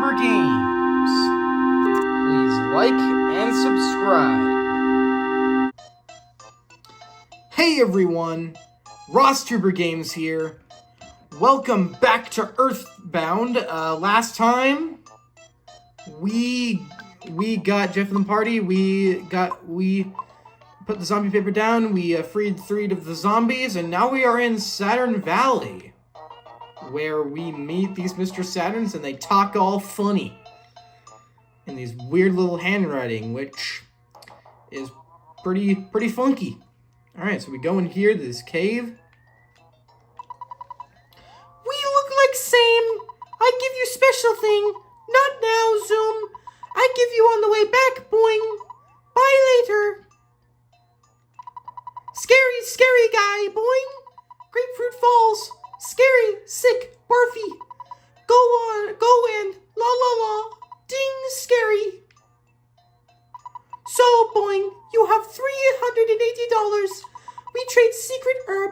RossTuber Games. Please like and subscribe. Hey everyone, RossTuber Games here. Welcome back to EarthBound. Last time we got Jeff and the party. We put the zombie paper down. We freed 3 of the zombies, and now we are in Saturn Valley, where we meet these Mr. Saturns and they talk all funny in these weird little handwriting, which is pretty funky. Alright, so we go in here to this cave. We look like same. I give you special thing. Not now, Zoom. I give you on the way back, boing. Bye later. Scary guy, boing. Grapefruit Falls. Scary, sick, barfy. Go in, la la la, ding, scary. So, boing, you have $380. We trade secret herb.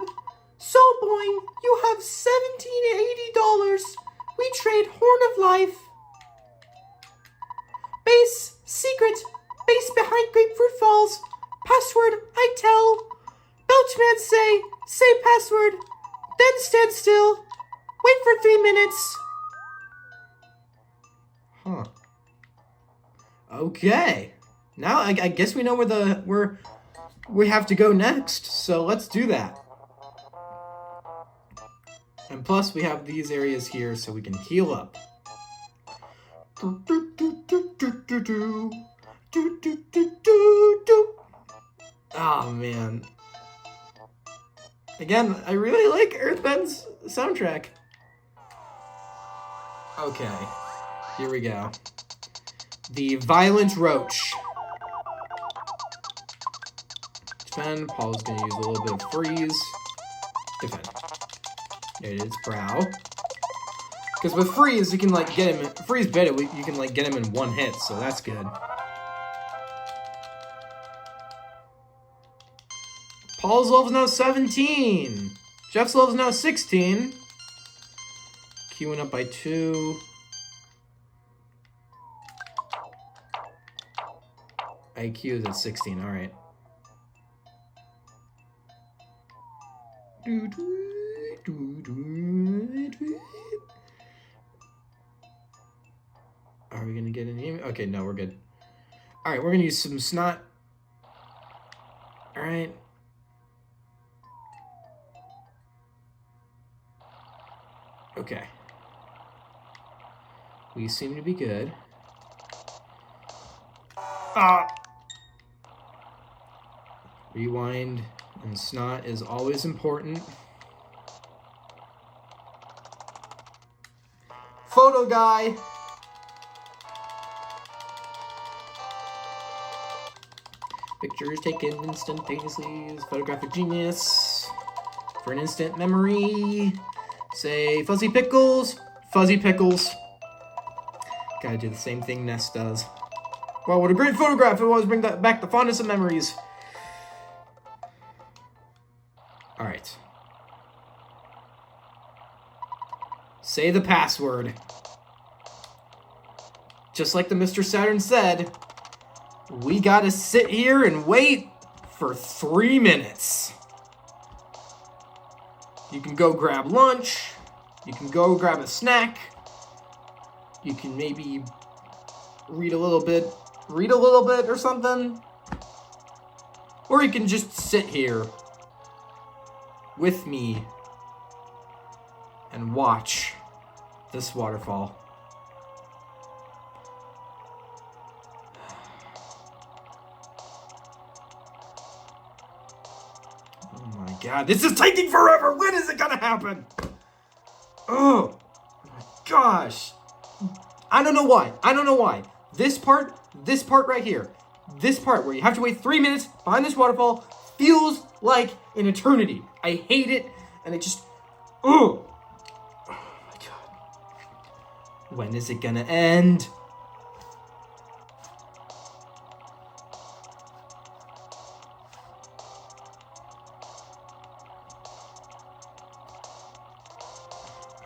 So, boing, you have $1,780. We trade horn of life. Base, secret, base behind Grapefruit Falls. Password, I tell. Belchman say password. Then stand still. Wait for 3 minutes. Huh. Okay. Now I guess we know where we have to go next. So let's do that. And plus we have these areas here so we can heal up. Oh man. Again, I really like EarthBound's soundtrack. Okay, here we go. The Violent Roach. Defend. Paul's gonna use a little bit of freeze. Defend. There it is, prow. Because with freeze, you can like get him. Freeze better. You can like get him in 1 hit, so that's good. Paul's level is now 17. Jeff's level is now 16. Queuing up by 2. IQ is at 16. All right. Are we gonna get any? Okay, no, we're good. All right, we're gonna use some snot. All right. Okay. We seem to be good. Rewind and snot is always important. Photo guy. Pictures taken instantaneously. Photographic genius. For an instant memory. Say fuzzy pickles. Fuzzy pickles. Gotta do the same thing Ness does. Wow, what a great photograph! It always bring back the fondest of memories. Alright. Say the password. Just like the Mr. Saturn said, we gotta sit here and wait for 3 minutes. You can go grab lunch. You can go grab a snack. You can maybe read a little bit or something. Or you can just sit here with me and watch this waterfall. Oh my god, this is taking forever! When is it gonna happen? Oh my gosh. I don't know why. This part right here. This part where you have to wait 3 minutes behind this waterfall feels like an eternity. I hate it, and it just... Oh my god. When is it gonna end?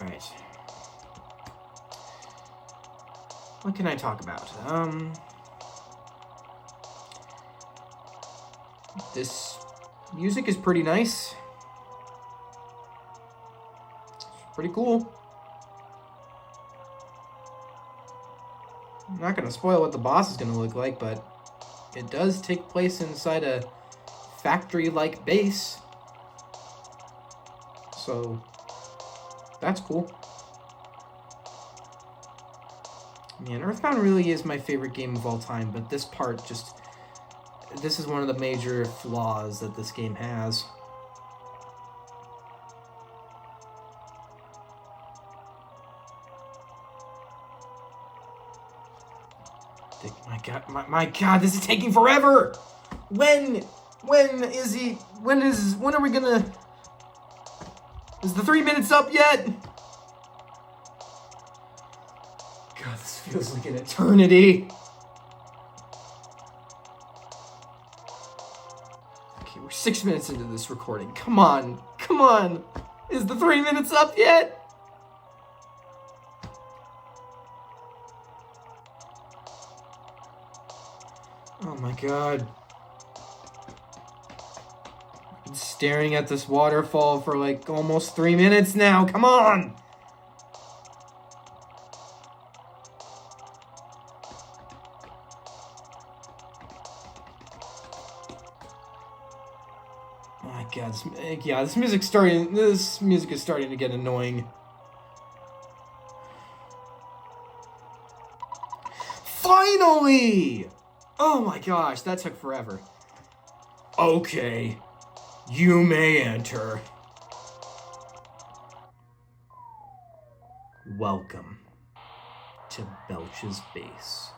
Alright. What can I talk about? This music is pretty nice. It's pretty cool. I'm not gonna spoil what the boss is gonna look like, but it does take place inside a factory-like base. So that's cool. Man, EarthBound really is my favorite game of all time, but this part just... This is one of the major flaws that this game has. My God, this is taking forever! When are we gonna... Is the 3 minutes up yet? God, this feels like an eternity. Okay, we're 6 minutes into this recording. Come on. Is the 3 minutes up yet? Oh my God. I've been staring at this waterfall for like almost 3 minutes now. Come on! Oh my God, this music is starting to get annoying. Finally! Oh my gosh, that took forever. Okay, you may enter. Welcome to Belch's base.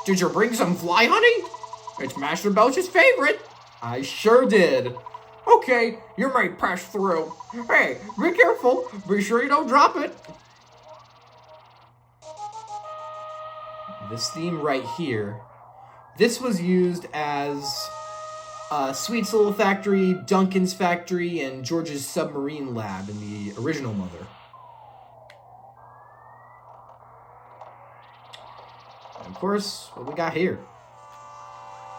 Did you bring some fly honey? It's Master Belch's favorite. I sure did. Okay, you may pass through. Hey, be careful. Be sure you don't drop it. This theme right here, this was used as Sweet's Little Factory, Duncan's Factory, and George's Submarine Lab in the original Mother. And of course, what we got here?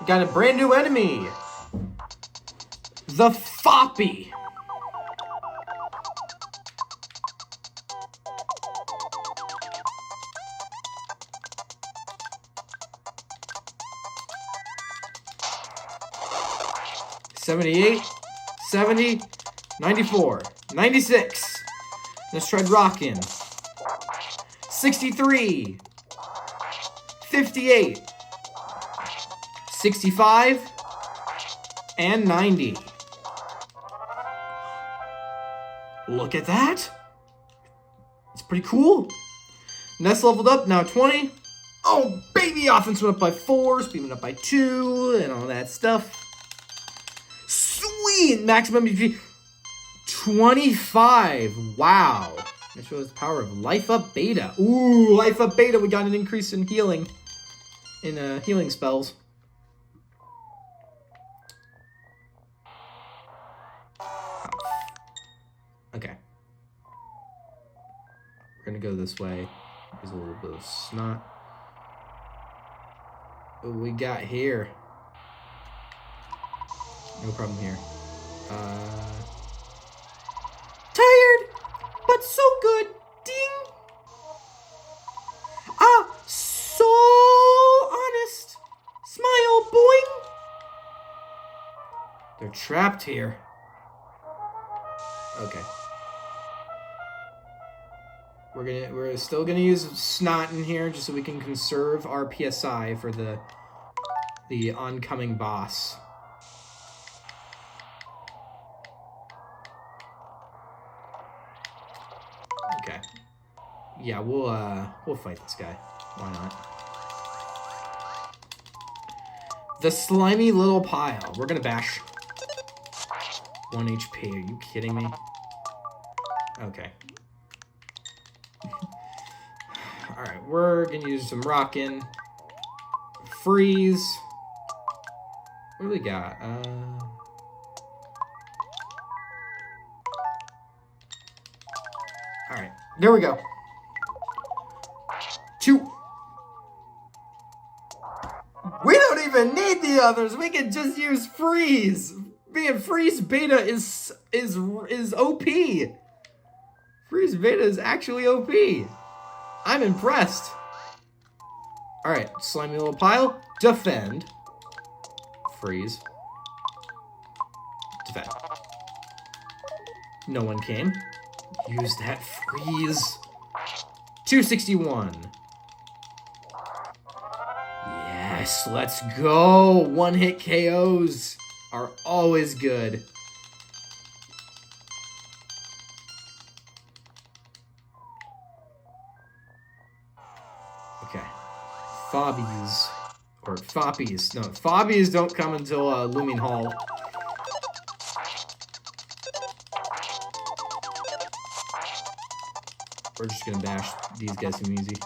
We got a brand new enemy! The Foppy! $78, $70, $94, $96. Let's try rockin'. $63, $58, $65, and $90. Look at that. It's pretty cool. Nest leveled up, now 20. Oh, baby, offense went up by 4, speed went up by 2, and all that stuff. Sweet! Maximum HP 25. Wow. That shows the power of Life Up Beta. Ooh, Life Up Beta. We got an increase in healing. Healing spells. Okay. We're gonna go this way. There's a little bit of snot. What we got here? No problem here. Tired, but so good. Ding. So honest. Smile, boing. They're trapped here. Okay. We're still gonna use snot in here just so we can conserve our PSI for the oncoming boss. Okay. Yeah, we'll fight this guy. Why not? The slimy little pile. We're gonna bash. 1 HP. Are you kidding me? Okay. Alright, we're gonna use some rockin'. Freeze. What do we got? Alright, there we go. 2. We don't even need the others. We can just use freeze. Man, freeze beta is OP. Freeze beta is actually OP. I'm impressed. Alright, slimy little pile. Defend. Freeze. Defend. No one came. Use that freeze. 261. Yes, let's go. One-hit KOs are always good. Okay. Fobbies. Or Foppies. No, Fobbies don't come until Looming Hall. We're just gonna bash these guys seem easy.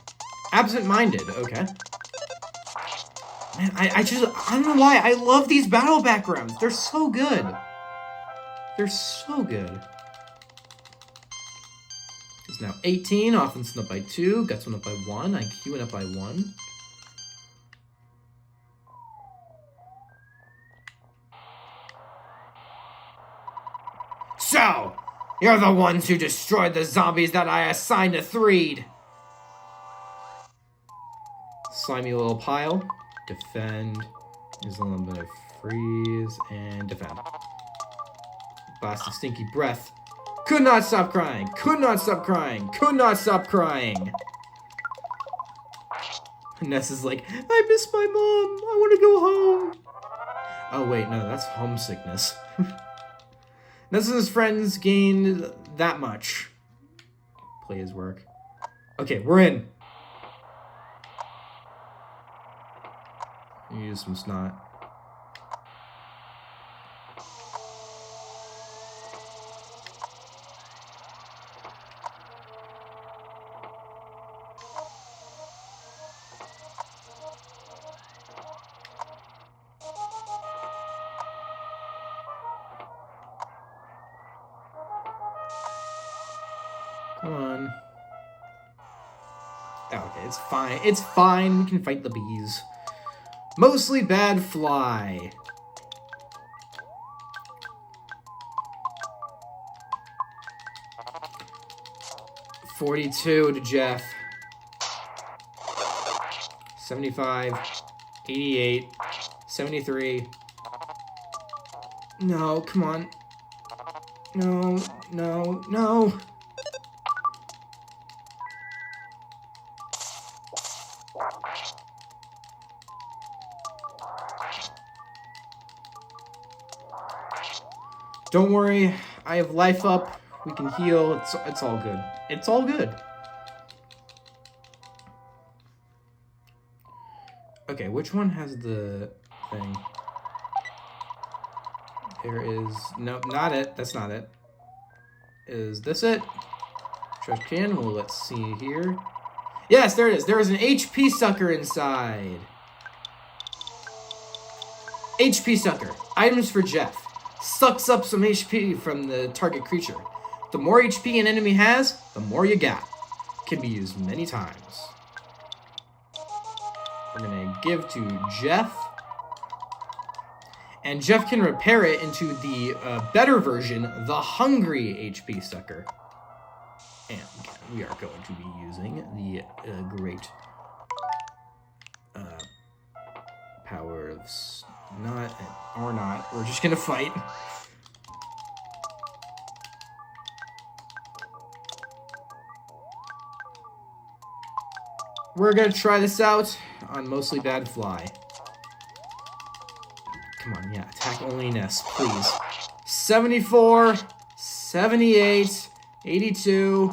Absent-minded, okay. Man, I don't know why. I love these battle backgrounds. They're so good. They're so good. It's now 18. Offense went up by 2. Guts went up by 1. IQ went up by 1. So, you're the ones who destroyed the zombies that I assigned to Threed. Slimy little pile. Defend. There's a little bit of freeze. And defend. Blast of stinky breath. Could not stop crying. Could not stop crying. Could not stop crying. Ness is like, I miss my mom. I want to go home. Oh, wait. No, that's homesickness. Ness and his friends gained that much. Play his work. Okay, we're in. Use some snot. Come on. Oh, okay, it's fine. It's fine. We can fight the bees. Mostly bad fly. $42 to Jeff. 75. 88. 73. No, come on. No, no, no. Don't worry, I have life up. We can heal. It's all good. It's all good. Okay, which one has the thing? There is... No, not it. That's not it. Is this it? Trash can. Well, let's see here. Yes, there it is. There is an HP sucker inside. HP sucker. Items for Jeff. Sucks up some HP from the target creature. The more HP an enemy has, the more you got. Can be used many times. We're gonna give to Jeff. And Jeff can repair it into the better version, the Hungry HP Sucker. And we are going to be using the great power of... Not, or not. We're just gonna fight. We're gonna try this out on Mostly Bad Fly. Come on, yeah, attack only Ness, please. 74, 78, 82.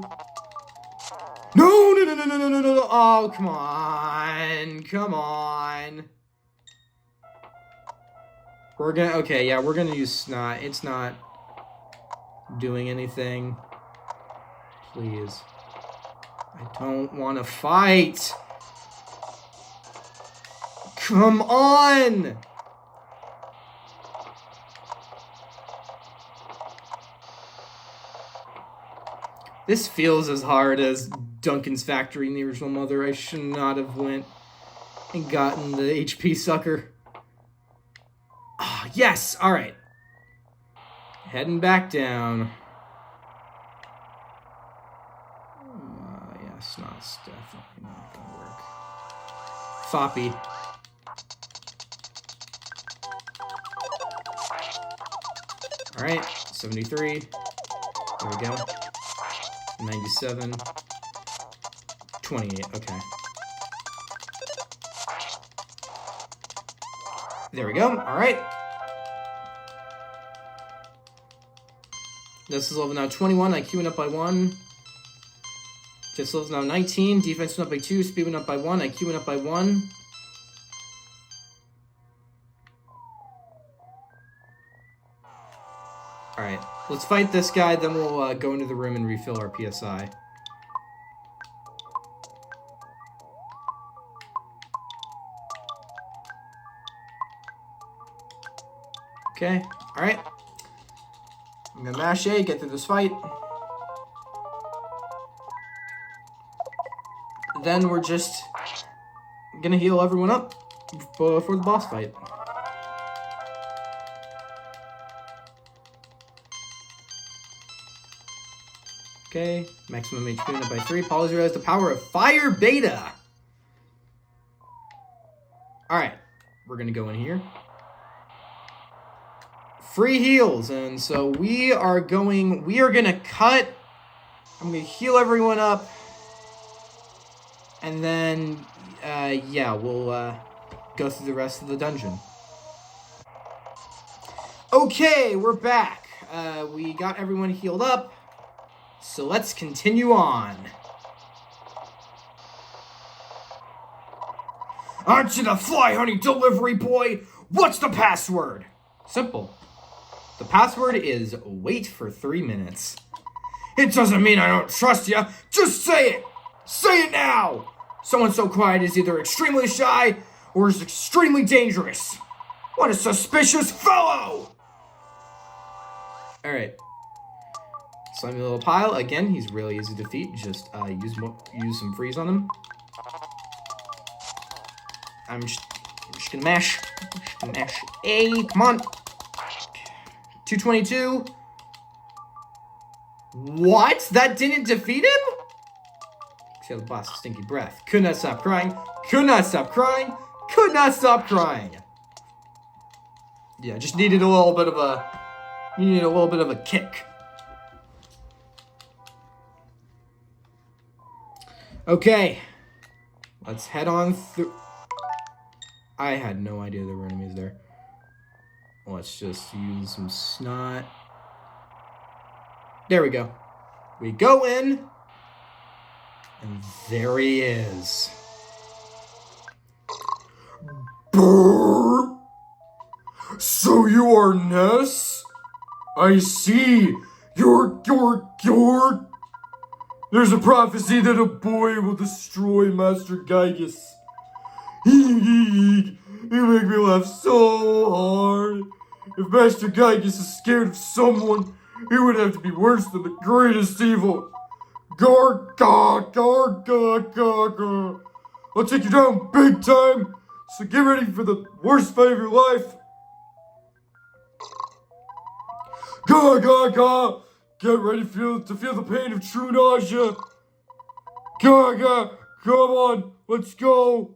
No, no, no, no, no, no, no, no. Oh, come on. Come on. We're gonna, okay, yeah, we're gonna use Snot. It's not doing anything. Please. I don't want to fight. Come on. This feels as hard as Duncan's factory in the original Mother. I should not have went and gotten the HP sucker. Ah, oh, yes! Alright. Heading back down. Yeah, Snot's definitely not gonna work. Foppy. Alright, 73. There we go. 97. 28, okay. There we go, alright. This is level now 21, IQ went up by 1. This level now 19, defense went up by 2, speed went up by 1, IQ went up by 1. Alright, let's fight this guy, then we'll go into the room and refill our PSI. Okay, alright. I'm gonna mash A, get through this fight. Then we're just gonna heal everyone up for the boss fight. Okay, maximum HP went up by 3. Paulo has the power of Fire Beta. Alright, we're gonna go in here. Free heals, and so we are gonna cut. I'm gonna heal everyone up. And then, yeah, we'll go through the rest of the dungeon. Okay, we're back. We got everyone healed up. So let's continue on. Aren't you the fly honey delivery boy? What's the password? Simple. The password is wait for 3 minutes. It doesn't mean I don't trust you. Just say it. Say it now. Someone so quiet is either extremely shy or is extremely dangerous. What a suspicious fellow. All right. Slimy little pile. Again, he's really easy to defeat. Just use some freeze on him. I'm just gonna mash. Mash A. Come on. 222. What? That didn't defeat him? Exhale the boss' stinky breath. Could not stop crying. Could not stop crying. Could not stop crying. Yeah, just needed a little bit of a kick. Okay, let's head on through. I had no idea there were enemies there. Let's just use some snot. There we go. We go in, and there he is. Brrr. So you are Ness? I see. You're. There's a prophecy that a boy will destroy Master Gygus. You make me laugh so hard. If Master Gygus is scared of someone, he would have to be worse than the greatest evil. Garga. I'll take you down big time, so get ready for the worst fight of your life. Ga. Get ready to feel the pain of true nausea. Gaga, come on, let's go.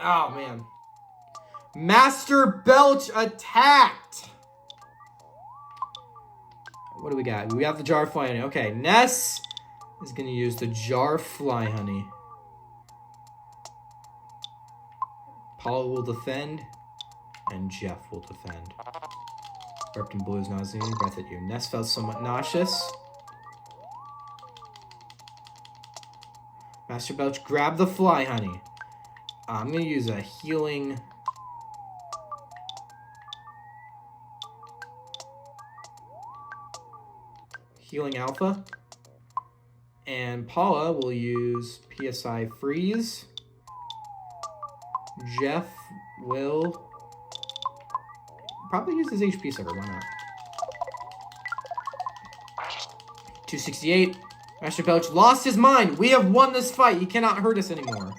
Oh, man. Master Belch attacked. What do we got? We have the jar of fly honey. Okay, Ness is going to use the jar of fly honey. Paul will defend, and Jeff will defend. Burped and blew his nauseating breath at you. Ness felt somewhat nauseous. Master Belch grabbed the fly honey. I'm going to use a healing alpha. And Paula will use PSI freeze. Jeff will probably use his HP sucker, why not? 268. Master Belch lost his mind. We have won this fight. He cannot hurt us anymore.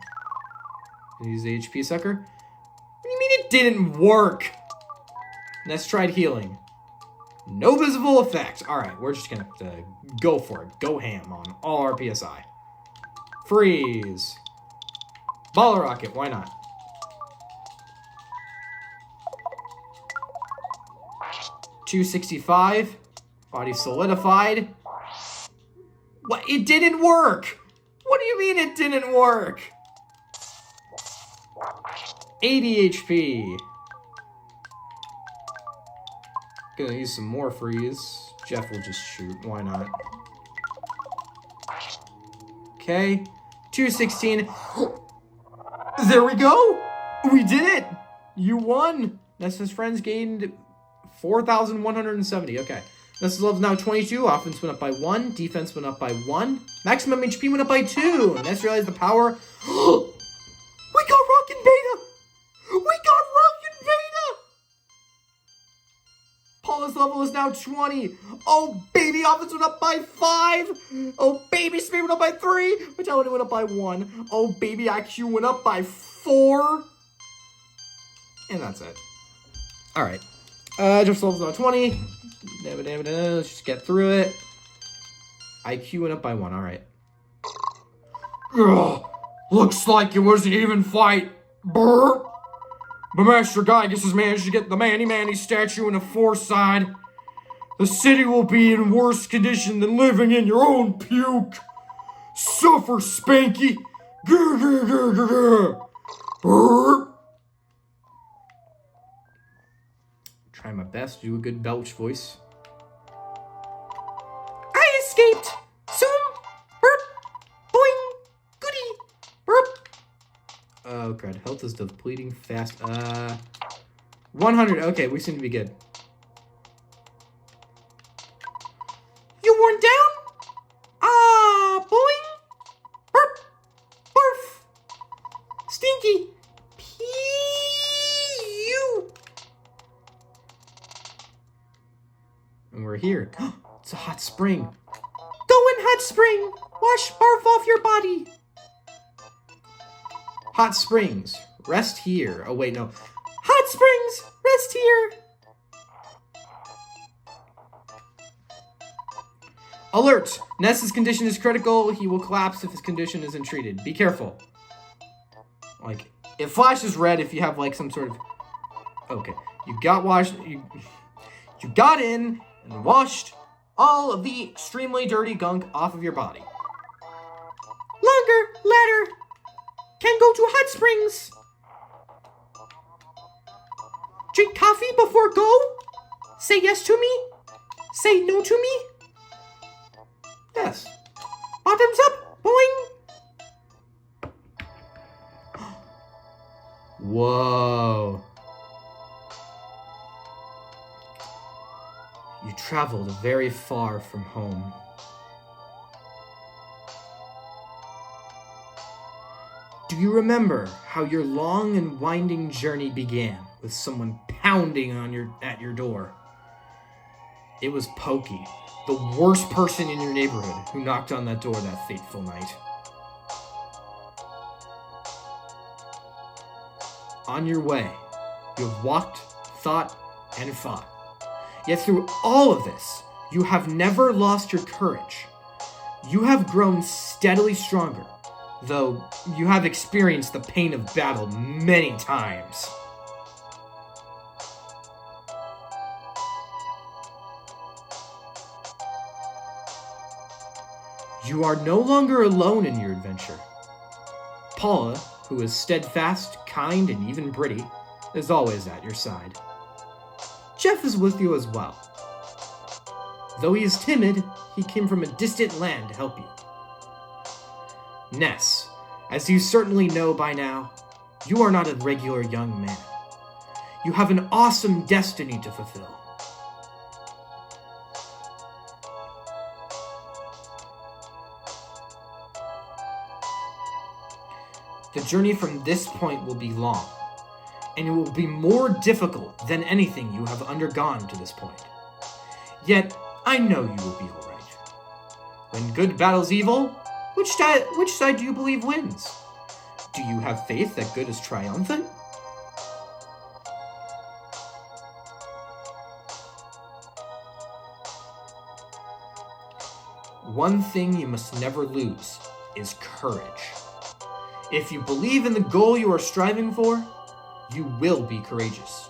Use the HP sucker. What do you mean it didn't work? Let's try healing. No visible effect. Alright, we're just gonna go for it. Go ham on all our PSI. Freeze. Ball rocket, why not? $265. Body solidified. What? It didn't work! What do you mean it didn't work? 80 HP. Gonna use some more freeze. Jeff will just shoot. Why not? Okay. 216. There we go! We did it! You won! Nessa's friends gained 4,170. Okay. Nessa's level is now 22. Offense went up by 1. Defense went up by 1. Maximum HP went up by 2. Nessa realized the power. We got Rock and Beta! We got Rock and Beta! Paula's level is now 20. Oh, baby, offense went up by 5. Oh, baby, speed went up by 3. Vitality went up by 1. Oh, baby, IQ went up by 4. And that's it. All right. Jeff's level is now 20. Let's just get through it. IQ went up by 1. All right. Ugh, looks like it was an even fight. Brr. But Master Guy has managed to get the Manny statue in a 4-side. The city will be in worse condition than living in your own puke. Suffer, Spanky. Grr, grr, grr, grr, grr. Brr. Try my best to do a good Belch voice. I escaped. Zoom. Burp. Boing. Goody. Burp. Oh, crud. Health is depleting fast. 100. Okay, we seem to be good. You worn down? Boing. Burp. Barf. Stinky. Pew. And we're here. It's a hot spring. Go in, hot spring. Wash barf off your body. Hot springs. Rest here. Oh, wait, no. Hot springs. Rest here. Alert. Ness's condition is critical. He will collapse if his condition isn't treated. Be careful. Like, it flashes red if you have, like, some sort of... Okay. You got washed... You got in and washed all of the extremely dirty gunk off of your body. Longer ladder can go to hot springs. Drink coffee before go. Say yes to me. Say no to me. Yes. Bottoms up. Boing. Whoa. You traveled very far from home. Do you remember how your long and winding journey began with someone pounding at your door? It was Pokey, the worst person in your neighborhood, who knocked on that door that fateful night. On your way, you have walked, thought, and fought. Yet through all of this, you have never lost your courage. You have grown steadily stronger, though you have experienced the pain of battle many times. You are no longer alone in your adventure. Paula, who is steadfast, kind, and even pretty, is always at your side. Jeff is with you as well. Though he is timid, he came from a distant land to help you. Ness, as you certainly know by now, you are not a regular young man. You have an awesome destiny to fulfill. The journey from this point will be long, and it will be more difficult than anything you have undergone to this point. Yet, I know you will be alright. When good battles evil, which side do you believe wins? Do you have faith that good is triumphant? One thing you must never lose is courage. If you believe in the goal you are striving for, you will be courageous.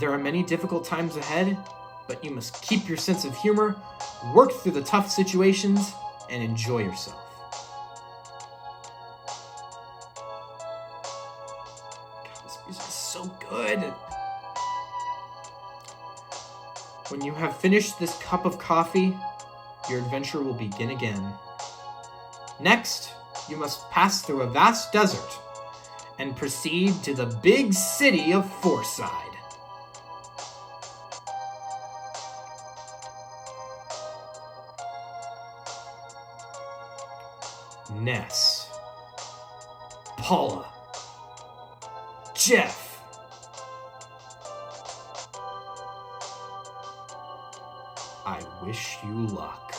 There are many difficult times ahead, but you must keep your sense of humor, work through the tough situations, and enjoy yourself. God, this music is so good. When you have finished this cup of coffee, your adventure will begin again. Next, you must pass through a vast desert and proceed to the big city of Fourside. Ness, Paula, Jeff, I wish you luck.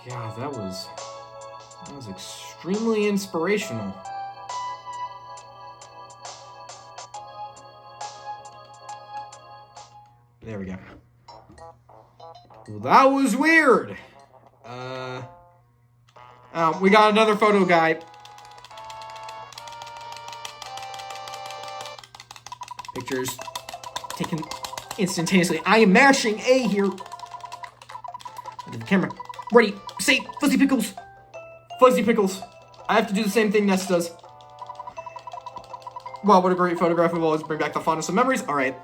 God, that was extremely inspirational. There we go. Well, that was weird. We got another photo guy. Pictures taken instantaneously. I am mashing A here. Look at the camera. Ready, say, Fuzzy Pickles. Fuzzy Pickles. I have to do the same thing Ness does. Wow, what a great photograph. We'll always bring back the fondest of memories. All right.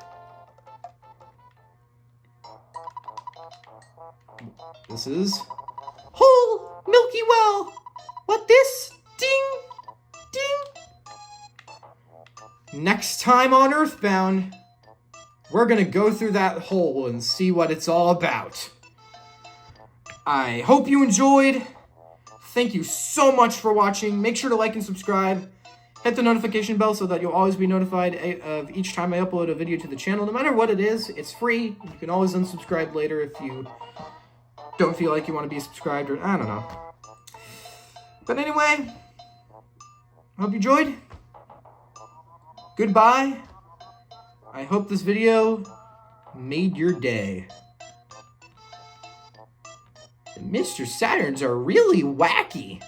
This is whole Milky Well. What this? Ding, ding. Next time on EarthBound, we're gonna go through that hole and see what it's all about. I hope you enjoyed. Thank you so much for watching. Make sure to like and subscribe. Hit the notification bell so that you'll always be notified of each time I upload a video to the channel. No matter what it is, it's free. You can always unsubscribe later if you don't feel like you want to be subscribed, or I don't know. But anyway, I hope you enjoyed. Goodbye. I hope this video made your day. The Mr. Saturns are really wacky.